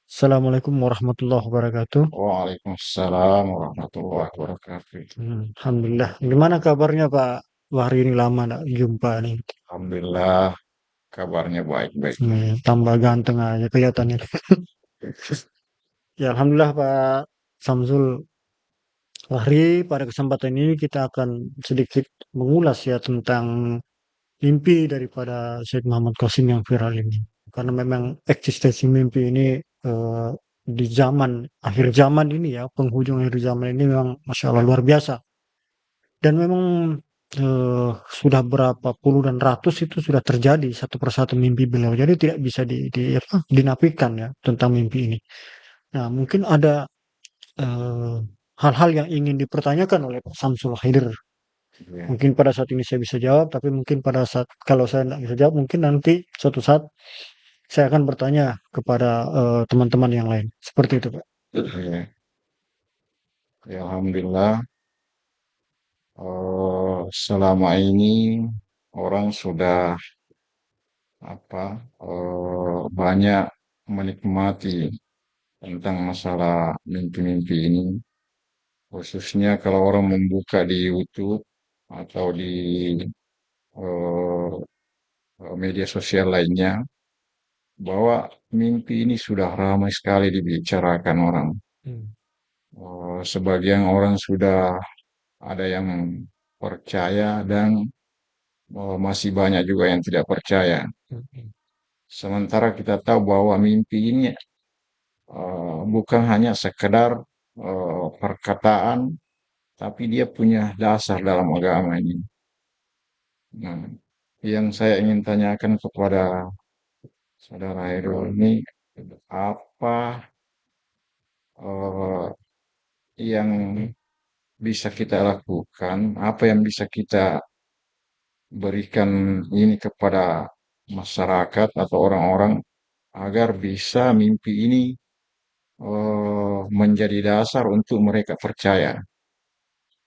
Assalamualaikum warahmatullahi wabarakatuh. Waalaikumsalam warahmatullahi wabarakatuh. Alhamdulillah. Gimana kabarnya Pak? Wah, hari ini lama nggak jumpa nih. Alhamdulillah kabarnya baik-baik. Tambah ganteng aja kelihatannya. Ya, Alhamdulillah Pak Samsul. Fahri, pada kesempatan ini kita akan sedikit mengulas ya tentang mimpi daripada Syed Muhammad Qasim yang viral ini. Karena memang eksistensi mimpi ini di akhir zaman ini ya, penghujung akhir zaman ini memang Masya Allah luar biasa. Dan memang sudah berapa puluh dan ratus itu sudah terjadi satu persatu mimpi beliau. Jadi tidak bisa dinafikan ya tentang mimpi ini. Nah, mungkin ada eh, hal-hal yang ingin dipertanyakan oleh Pak Samsul Khair. Ya, Mungkin pada saat ini saya bisa jawab, tapi mungkin pada saat kalau saya tidak bisa jawab, mungkin nanti suatu saat saya akan bertanya kepada teman-teman yang lain. Seperti itu, Pak. ya, ya, Alhamdulillah selama ini orang sudah banyak menikmati tentang masalah mimpi-mimpi ini, khususnya kalau orang membuka di YouTube atau di eh, media sosial lainnya, bahwa mimpi ini sudah ramai sekali dibicarakan orang. Hmm. Sebagian orang sudah ada yang percaya dan masih banyak juga yang tidak percaya. Hmm. Sementara kita tahu bahwa mimpi ini bukan hanya sekedar perkataan, tapi dia punya dasar dalam agama ini. Nah, yang saya ingin tanyakan kepada saudara Hairul ini, apa eh, yang bisa kita lakukan, apa yang bisa kita berikan ini kepada masyarakat atau orang-orang agar bisa mimpi ini menjadi dasar untuk mereka percaya.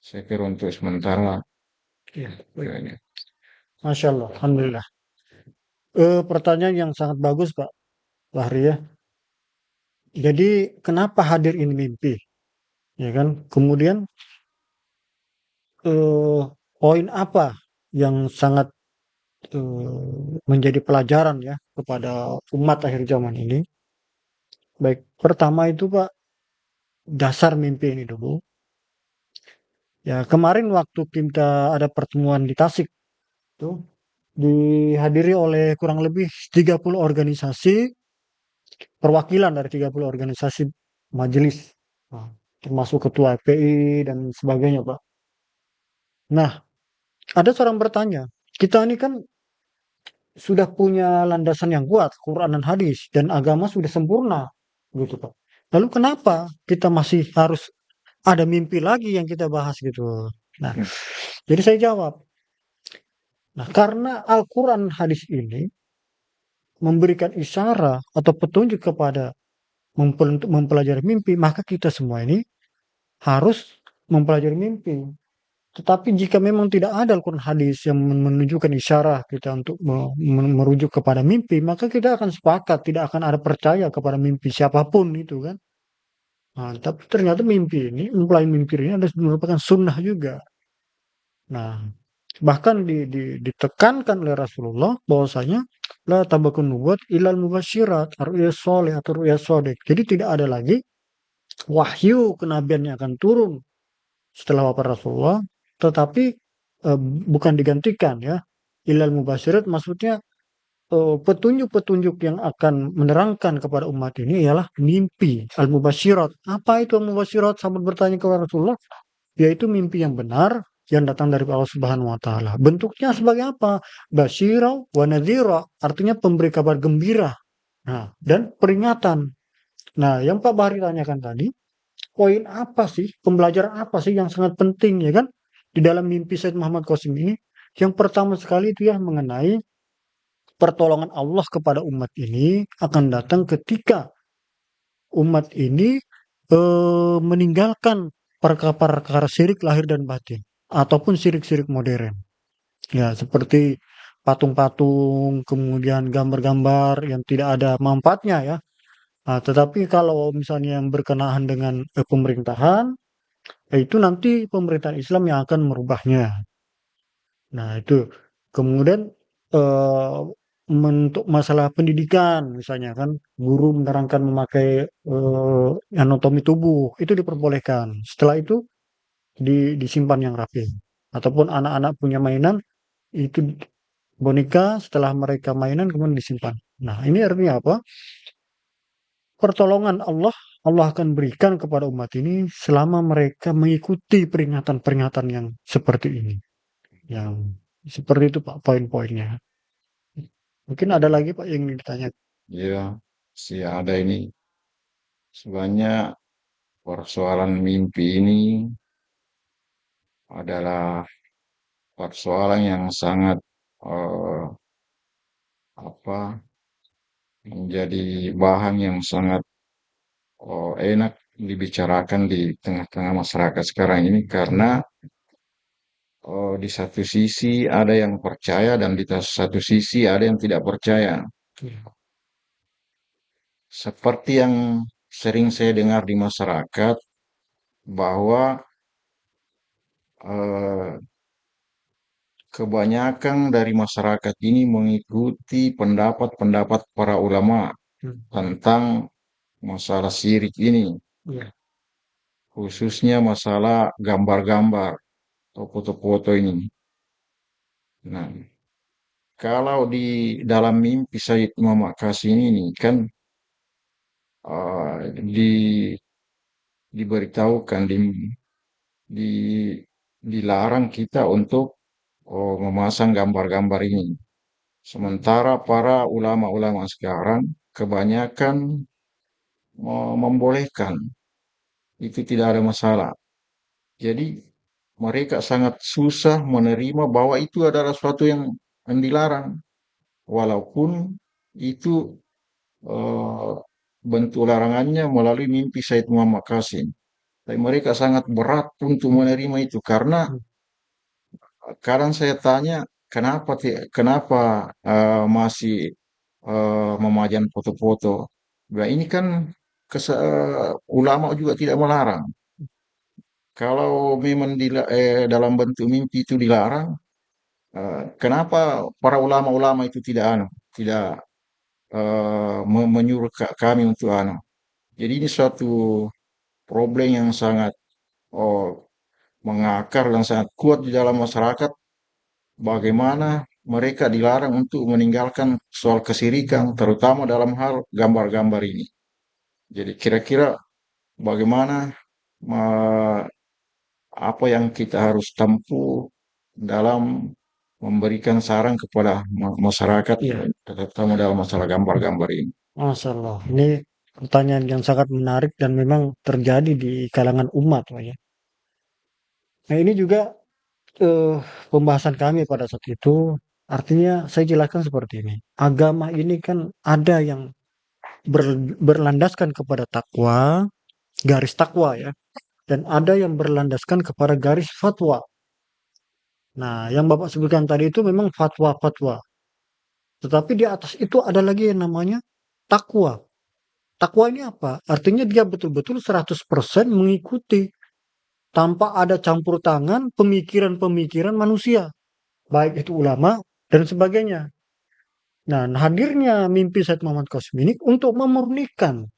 Saya kira untuk sementara Ya, baik. kayaknya. Masya Allah, Alhamdulillah. Pertanyaan yang sangat bagus, Pak Fahri ya. Jadi kenapa hadir ini mimpi? Ya kan? Kemudian eh, poin apa yang sangat menjadi pelajaran ya kepada umat akhir zaman ini? Baik, pertama itu Pak, dasar mimpi ini dulu. Ya, kemarin waktu kita ada pertemuan di Tasik tuh dihadiri oleh kurang lebih 30 organisasi, perwakilan dari 30 organisasi majelis. Nah, termasuk ketua FPI dan sebagainya, Pak. Nah, ada seorang bertanya, kita ini kan sudah punya landasan yang kuat, Quran dan hadis, dan agama sudah sempurna, gitu Pak. Lalu kenapa kita masih harus ada mimpi lagi yang kita bahas gitu? Nah, jadi saya jawab, nah karena Al-Quran hadis ini memberikan isyarat atau petunjuk kepada untuk mempelajari mimpi, maka kita semua ini harus mempelajari mimpi. Tetapi jika memang tidak ada Al-Quran hadis yang menunjukkan isyarat kita untuk merujuk kepada mimpi, maka kita akan sepakat, tidak akan ada percaya kepada mimpi siapapun itu kan. Nah, tapi ternyata mimpi ini, mempelajari mimpi ini ada merupakan sunnah juga. Nah, bahkan ditekankan oleh Rasulullah bahwasanya la tabakun nubuat ilal mubasyirat ru'ya soleh atau ru'ya sodek. Jadi tidak ada lagi wahyu kenabian yang akan turun setelah wafat Rasulullah, tetapi bukan digantikan ya. Ilal mubasyirat maksudnya petunjuk-petunjuk yang akan menerangkan kepada umat ini ialah mimpi al-mubasyirat. Apa itu al-mubasyirat? Sahabat bertanya kepada Rasulullah, yaitu mimpi yang benar yang datang dari Allah Subhanahu wa taala. Bentuknya sebagai apa? Basyira wa nadhira, artinya pemberi kabar gembira. Nah, dan peringatan. Nah, yang Pak Bahri tanyakan tadi, poin apa sih, pembelajaran apa sih yang sangat penting ya kan di dalam mimpi Said Muhammad Qasim ini? Yang pertama sekali itu ya mengenai pertolongan Allah kepada umat ini akan datang ketika umat ini meninggalkan perkara-perkara syirik lahir dan batin ataupun syirik-syirik modern. Ya, seperti patung-patung, kemudian gambar-gambar yang tidak ada manfaatnya ya. Nah, tetapi kalau misalnya yang berkenaan dengan pemerintahan, itu nanti pemerintahan Islam yang akan merubahnya. Nah, itu. Kemudian eh, untuk masalah pendidikan, misalnya kan, guru menerangkan memakai anatomi tubuh, itu diperbolehkan. Setelah itu disimpan yang rapi. Ataupun anak-anak punya mainan, itu boneka setelah mereka mainan kemudian disimpan. Nah, ini artinya apa? Pertolongan Allah, Allah akan berikan kepada umat ini selama mereka mengikuti peringatan-peringatan yang seperti ini. Yang seperti itu Pak poin-poinnya. Mungkin ada lagi Pak yang ingin ditanya. Ya, sih ada ini. Sebenarnya persoalan mimpi ini adalah persoalan yang sangat eh, apa menjadi bahan yang sangat enak dibicarakan di tengah-tengah masyarakat sekarang ini karena di satu sisi ada yang percaya dan di satu sisi ada yang tidak percaya. Iya. Seperti yang sering saya dengar di masyarakat bahwa eh, kebanyakan dari masyarakat ini mengikuti pendapat-pendapat para ulama Hmm. tentang masalah syirik ini, Iya. khususnya masalah gambar-gambar atau foto-foto ini. Nah, kalau di dalam mimpi Said Muhammad Qasim ini kan di diberitahukan di dilarang kita untuk memasang gambar-gambar ini. Sementara para ulama-ulama sekarang kebanyakan membolehkan, itu tidak ada masalah. Jadi mereka sangat susah menerima bahwa itu adalah suatu yang dilarang, walaupun itu eh, bentuk larangannya melalui mimpi Said Muhammad Qasim. Tapi mereka sangat berat untuk menerima itu karena Hmm. kadang saya tanya kenapa masih memajang foto-foto. Nah, ini kan ulama juga tidak melarang. Kalau memang dalam bentuk mimpi itu dilarang, kenapa para ulama-ulama itu tidak menyuruh kami untuk Jadi ini suatu problem yang sangat oh, mengakar dan sangat kuat di dalam masyarakat. Bagaimana mereka dilarang untuk meninggalkan soal kesirikan, terutama dalam hal gambar-gambar ini. Jadi kira-kira bagaimana eh, apa yang kita harus tempuh dalam memberikan saran kepada masyarakat, Iya. terutama dalam masalah gambar-gambar ini. Masya Allah. Ini pertanyaan yang sangat menarik dan memang terjadi di kalangan umat Pak ya. Nah ini juga eh, pembahasan kami pada saat itu. Artinya saya jelaskan seperti ini. Agama ini kan ada yang berlandaskan kepada takwa, garis takwa ya. Dan ada yang berlandaskan kepada garis fatwa. Nah, yang Bapak sebutkan tadi itu memang fatwa-fatwa. Tetapi di atas itu ada lagi yang namanya takwa. Takwa ini apa? Artinya dia betul-betul 100% mengikuti tanpa ada campur tangan pemikiran-pemikiran manusia, baik itu ulama dan sebagainya. Nah, hadirnya mimpi Said Muhammad Qasim ini untuk memurnikan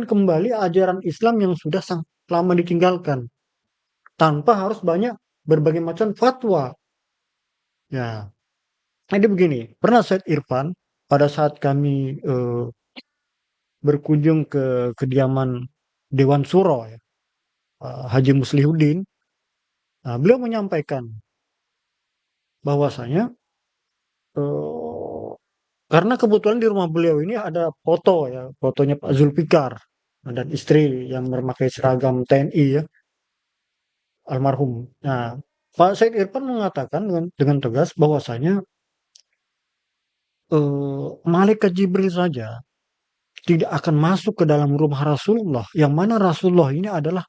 kembali ajaran Islam yang sudah lama ditinggalkan, tanpa harus banyak berbagai macam fatwa. Ya, jadi begini, pernah Said Irfan pada saat kami berkunjung ke kediaman Dewan Suro ya, Haji Muslihuddin, nah, beliau menyampaikan bahwasanya karena kebetulan di rumah beliau ini ada foto ya, fotonya Pak Zulfikar dan istri yang memakai seragam TNI ya, almarhum. Nah, Pak Said Irfan mengatakan dengan tegas bahwasanya malaikat Jibril saja tidak akan masuk ke dalam rumah Rasulullah, yang mana Rasulullah ini adalah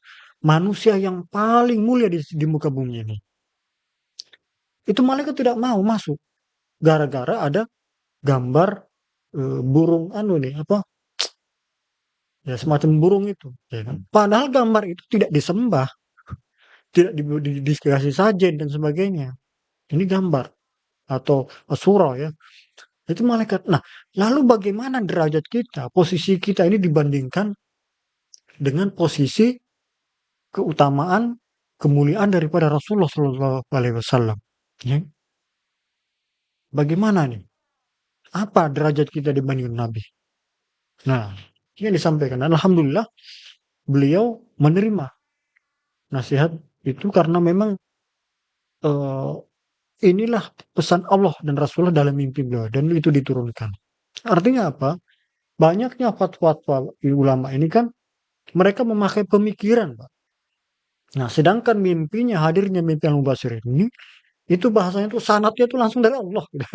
manusia yang paling mulia di muka bumi ini. Itu malaikat tidak mau masuk gara-gara ada gambar burung anu nih apa? ya semacam burung itu, ya kan. Padahal gambar itu tidak disembah, tidak dikasih sajen dan sebagainya. Ini gambar atau surah ya, itu malaikat. Nah, lalu bagaimana derajat kita, posisi kita ini dibandingkan dengan posisi keutamaan, kemuliaan daripada Rasulullah Shallallahu Alaihi Wasallam. Ya, bagaimana nih? Apa derajat kita dibanding Nabi? Nah, ini yang disampaikan. Alhamdulillah, beliau menerima nasihat itu karena memang eh, inilah pesan Allah dan Rasulullah dalam mimpi beliau dan itu diturunkan. Artinya apa? Banyaknya fatwa-fatwa ulama ini kan mereka memakai pemikiran, Pak. Nah, sedangkan mimpinya hadirnya mimpi al-mubashir ini itu bahasanya tuh sanadnya tuh langsung dari Allah gitu.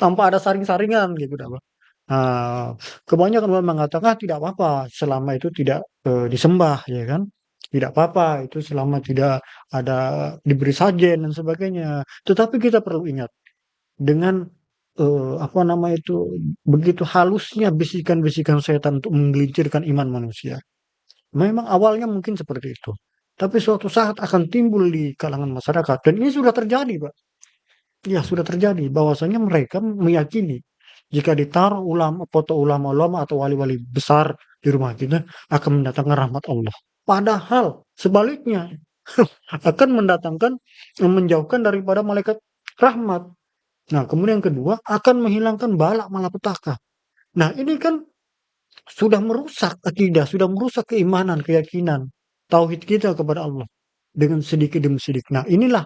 Tanpa ada saring-saringan gitu dah, Pak. Nah, kebanyakan ulama mengatakan tidak apa-apa selama itu tidak disembah ya kan. Tidak apa-apa itu selama tidak ada diberi sajen dan sebagainya. Tetapi kita perlu ingat dengan apa nama itu begitu halusnya bisikan-bisikan setan untuk menggelincirkan iman manusia. Memang awalnya mungkin seperti itu. Tapi suatu saat akan timbul di kalangan masyarakat dan ini sudah terjadi, Pak. Ya, sudah terjadi bahwasanya mereka meyakini jika ditaruh foto ulama-ulama atau wali-wali besar di rumah kita akan mendatangkan rahmat Allah. Padahal sebaliknya akan mendatangkan menjauhkan daripada malaikat rahmat. Nah, kemudian yang kedua akan menghilangkan bala malapetaka. Nah, ini kan sudah merusak akidah, sudah merusak keimanan, keyakinan, tauhid kita kepada Allah dengan sedikit demi sedikit. Nah, inilah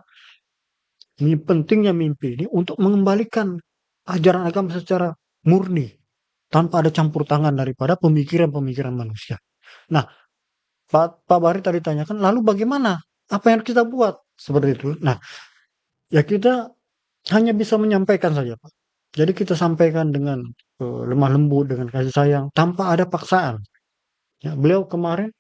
ini pentingnya mimpi ini untuk mengembalikan ajaran agama secara murni tanpa ada campur tangan daripada pemikiran-pemikiran manusia. Nah, Pak Bari tadi tanyakan, lalu bagaimana? Apa yang kita buat? Seperti itu. Nah, ya kita hanya bisa menyampaikan saja, Pak. Jadi kita sampaikan dengan lemah lembut, dengan kasih sayang, tanpa ada paksaan. Ya, beliau kemarin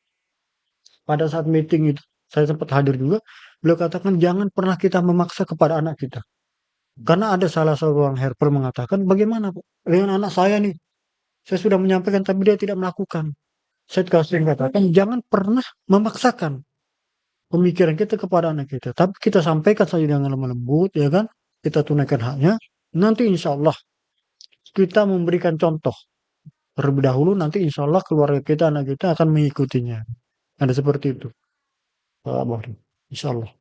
pada saat meeting itu, saya sempat hadir juga, beliau katakan jangan pernah kita memaksa kepada anak kita. Karena ada salah seorang helper mengatakan, bagaimana Pak? Dengan anak saya nih, saya sudah menyampaikan tapi dia tidak melakukan. Saya sering katakan, jangan pernah memaksakan pemikiran kita kepada anak kita. Tapi kita sampaikan saja dengan lemah lembut, ya kan? Kita tunaikan haknya. Nanti insya Allah kita memberikan contoh. Terlebih dahulu nanti insya Allah keluarga kita, anak kita akan mengikutinya. Ada seperti itu. Pak Bahri. Insya Allah.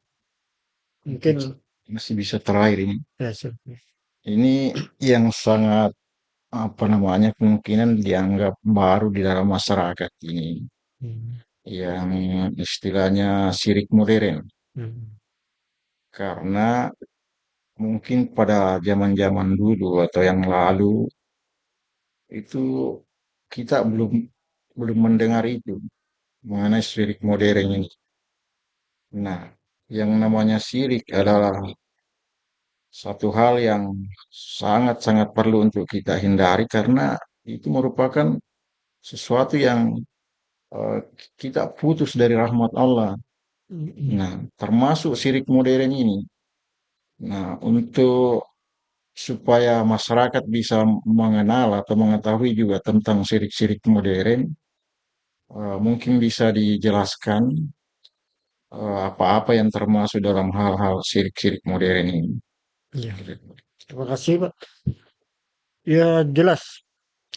Mungkin Mungkin, masih bisa terakhir ini. ya, sih. Ini yang sangat apa namanya kemungkinan dianggap baru di dalam masyarakat ini, Hmm. yang istilahnya syirik modern. Hmm. Karena mungkin pada zaman-zaman dulu atau yang lalu itu kita belum belum mendengar itu mengenai syirik modern ini. Nah, yang namanya syirik adalah satu hal yang sangat-sangat perlu untuk kita hindari karena itu merupakan sesuatu yang eh, kita putus dari rahmat Allah. Hmm. Nah, termasuk syirik modern ini. Nah, untuk supaya masyarakat bisa mengenal atau mengetahui juga tentang syirik-syirik modern, mungkin bisa dijelaskan apa-apa yang termasuk dalam hal-hal syirik-syirik modern ini. Iya. Terima kasih, Pak. Ya, jelas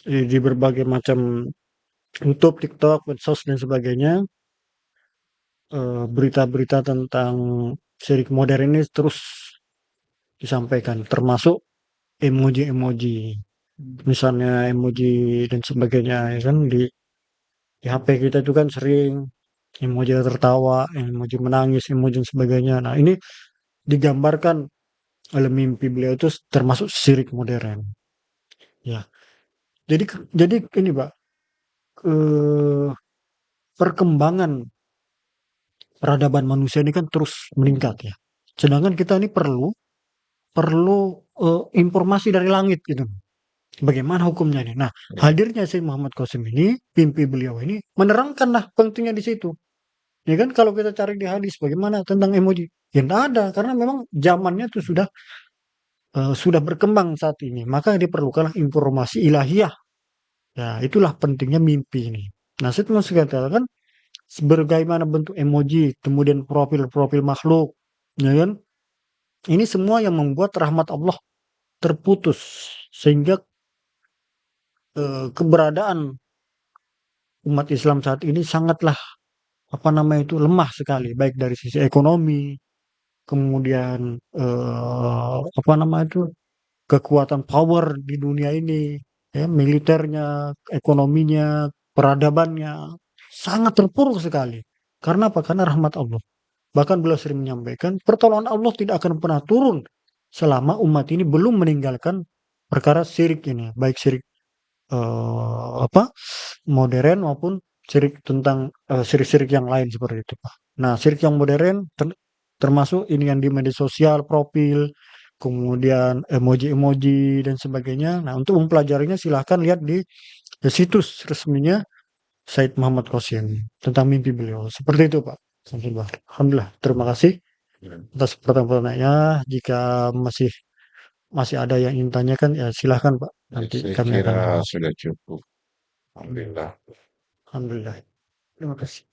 di berbagai macam YouTube, TikTok, medsos dan sebagainya, berita-berita tentang syirik modern ini terus disampaikan, termasuk emoji-emoji, misalnya emoji dan sebagainya, ya kan di HP kita itu kan sering emoji tertawa, emoji menangis, emoji dan sebagainya. Nah, ini digambarkan oleh mimpi beliau itu termasuk syirik modern. Ya, jadi ini Pak, eh, perkembangan peradaban manusia ini kan terus meningkat ya. Sedangkan kita ini perlu perlu informasi dari langit gitu. Bagaimana hukumnya ini? Nah, hadirnya Syekh Muhammad Qasim ini, mimpi beliau ini menerangkanlah pentingnya di situ. Ya kan kalau kita cari di hadis bagaimana tentang emoji, ya tidak ada karena memang zamannya itu sudah berkembang saat ini. Maka diperlukanlah informasi ilahiyah. Ya, itulah pentingnya mimpi ini. Nah, saya masih katakan bagaimana bentuk emoji, kemudian profil-profil makhluk, ya kan? Ini semua yang membuat rahmat Allah terputus sehingga keberadaan umat Islam saat ini sangatlah apa namanya itu lemah sekali, baik dari sisi ekonomi, kemudian apa nama itu kekuatan power di dunia ini, ya, militernya, ekonominya, peradabannya sangat terpuruk sekali. Karena apa? Karena rahmat Allah. Bahkan beliau sering menyampaikan, pertolongan Allah tidak akan pernah turun selama umat ini belum meninggalkan perkara syirik ini, baik syirik apa modern maupun syirik tentang syirik-syirik yang lain seperti itu, Pak. Nah, syirik yang modern termasuk ini yang di media sosial, profil, kemudian emoji-emoji dan sebagainya. Nah, untuk mempelajarinya silahkan lihat di situs resminya Said Muhammad Qasim tentang mimpi beliau. Seperti itu, Pak. Alhamdulillah. Terima kasih atas pertanyaannya. Jika masih masih ada yang ingin tanyakan, ya silahkan, Pak. Nanti Saya kami akan kira jawab. sudah cukup. Alhamdulillah. Alhamdulillah. Terima kasih.